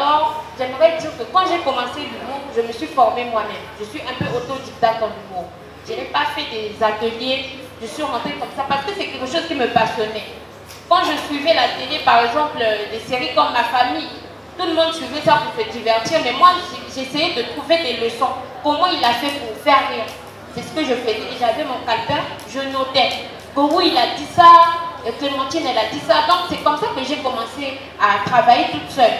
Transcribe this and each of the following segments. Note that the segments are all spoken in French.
d'abord, j'aimerais dire que quand j'ai commencé l'humour, je me suis formée moi-même. Je suis un peu autodidacte en humour. Je n'ai pas fait des ateliers, je suis rentrée comme ça parce que c'est quelque chose qui me passionnait. Quand je suivais la télé, par exemple, des séries comme Ma Famille, tout le monde suivait ça pour se divertir, mais moi, j'essayais de trouver des leçons. Comment il a fait pour faire rire? C'est ce que je faisais. J'avais mon calepin, je notais. Gorou, il a dit ça, Clémentine, elle a dit ça. Donc, c'est comme ça que j'ai commencé à travailler toute seule.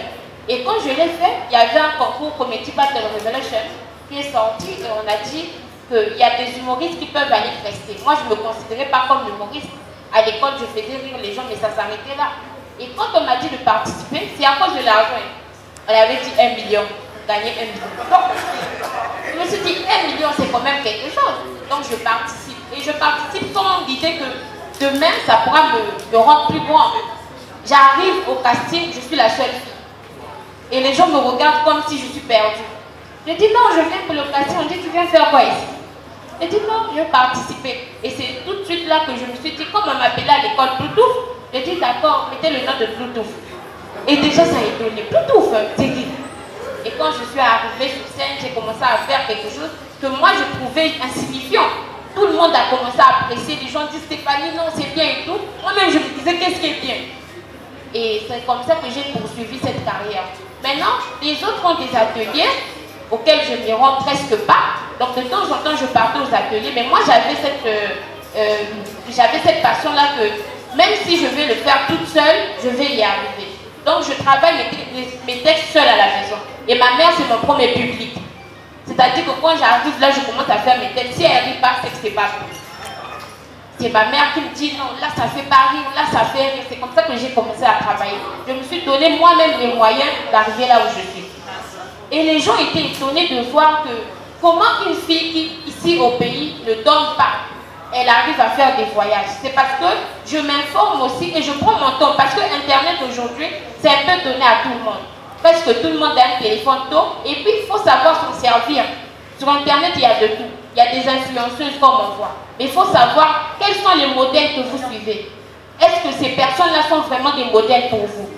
Et quand je l'ai fait, il y avait un concours Comedy Battle Revelation qui est sorti et on a dit qu'il y a des humoristes qui peuvent aller rester. Moi, je ne me considérais pas comme humoriste. À l'école, je faisais rire les gens, mais ça s'arrêtait là. Et quand on m'a dit de participer, c'est à cause de l'argent. On avait dit 1 million, gagner 1 million. Donc, je me suis dit 1 million, c'est quand même quelque chose. Donc, je participe. Et je participe sans l'idée que demain, ça pourra me rendre plus grand. J'arrive au casting, je suis la seule fille. Et les gens me regardent comme si je suis perdue. Je dis non, je viens pour le casting. On dit, tu viens faire quoi ici? Je dis non, je vais participer. Et c'est tout de suite là que je me suis dit, comme on m'appelait à l'école Bluetooth, je dis d'accord, mettez le nom de Bluetooth. Et déjà ça a étonné. Bluetooth, c'est dit. Et quand je suis arrivée sur scène, j'ai commencé à faire quelque chose que moi je trouvais insignifiant. Tout le monde a commencé à apprécier. Les gens disent Stéphanie, non, c'est bien et tout. Moi-même, je me disais, qu'est-ce qui est bien? Et c'est comme ça que j'ai poursuivi cette carrière. Maintenant, les autres ont des ateliers auxquels je ne me rends presque pas. Donc, de temps en temps, je partais aux ateliers. Mais moi, j'avais cette passion-là que même si je vais le faire toute seule, je vais y arriver. Donc, je travaille mes textes seule à la maison. Et ma mère, c'est mon premier public. C'est-à-dire que quand j'arrive là, je commence à faire mes textes. Si elle rit pas, c'est que c'est pas bon. C'est ma mère qui me dit non, là ça fait pas rire, là ça fait rire. C'est comme ça que j'ai commencé à travailler. Je me suis donné moi-même les moyens d'arriver là où je suis. Et les gens étaient étonnés de voir que comment une fille qui, ici au pays, ne donne pas, elle arrive à faire des voyages. C'est parce que je m'informe aussi et je prends mon temps. Parce que Internet aujourd'hui, c'est un peu donné à tout le monde. Parce que tout le monde a un téléphone tôt. Et puis il faut savoir s'en servir. Sur Internet, il y a de tout. Il y a des influenceuses comme on voit. Mais il faut savoir quels sont les modèles que vous suivez. Est-ce que ces personnes-là sont vraiment des modèles pour vous?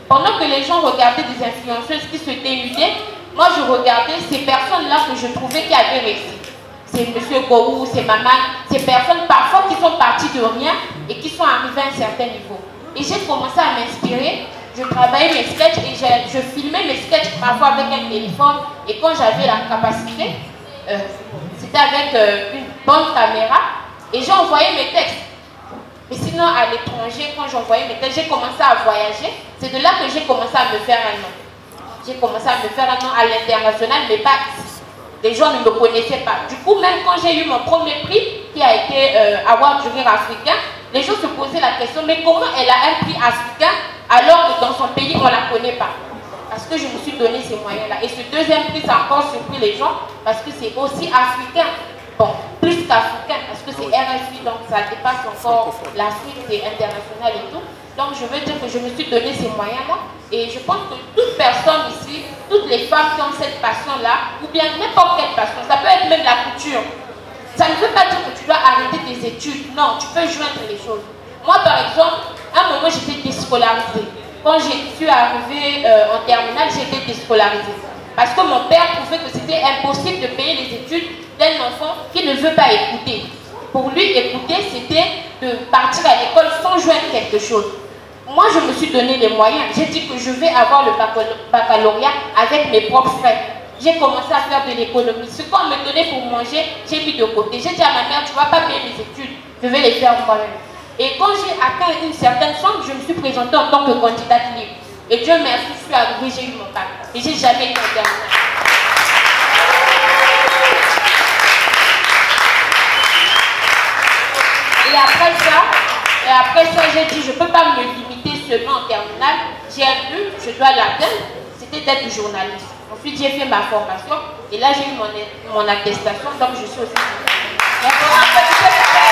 Pendant que les gens regardaient des influenceuses qui se dénudaient, moi je regardais ces personnes-là que je trouvais qui avaient réussi. C'est M. Gorou, c'est Maman, ces personnes parfois qui sont parties de rien et qui sont arrivées à un certain niveau. Et j'ai commencé à m'inspirer. Je travaillais mes sketchs et je filmais mes sketchs parfois avec un téléphone. Et quand j'avais la capacité, c'était avec une bonne caméra et j'ai envoyé mes textes. Mais sinon, à l'étranger, quand j'envoyais mes textes, j'ai commencé à voyager. C'est de là que j'ai commencé à me faire un nom. J'ai commencé à me faire un nom à l'international, mais pas ici. Les gens ne me connaissaient pas. Du coup, même quand j'ai eu mon premier prix, qui a été Award du rire africain, les gens se posaient la question, mais comment elle a un prix africain alors que dans son pays, on ne la connaît pas? Parce que je me suis donné ces moyens-là. Et ce deuxième prix, ça a encore surpris les gens, parce que c'est aussi africain. Bon, plus qu'africain, parce que c'est RFI, donc ça dépasse encore l'Afrique, c'est international et tout. Donc je veux dire que je me suis donné ces moyens-là. Et je pense que toute personne ici, toutes les femmes qui ont cette passion-là, ou bien n'importe quelle passion, ça peut être même la couture. Ça ne veut pas dire que tu dois arrêter tes études. Non, tu peux joindre les choses. Moi, par exemple, à un moment, j'étais déscolarisée. Quand je suis arrivée en terminale, j'ai été déscolarisée. Parce que mon père trouvait que c'était impossible de payer les études d'un enfant qui ne veut pas écouter. Pour lui, écouter, c'était de partir à l'école sans joindre quelque chose. Moi, je me suis donné les moyens. J'ai dit que je vais avoir le baccalauréat avec mes propres frais. J'ai commencé à faire de l'économie. Ce qu'on me donnait pour manger, j'ai mis de côté. J'ai dit à ma mère, tu ne vas pas payer mes études, je vais les faire moi-même. Et quand j'ai atteint une certaine somme, je me suis présentée en tant que candidate libre. Et Dieu merci, je suis arrivée, j'ai eu mon bac. Et j'ai jamais été en terminale. Et après ça, j'ai dit, je ne peux pas me limiter seulement en terminale. J'ai un but, je dois l'atteindre, c'était d'être journaliste. Ensuite, j'ai fait ma formation et là, j'ai eu mon attestation, donc je suis aussi. Merci.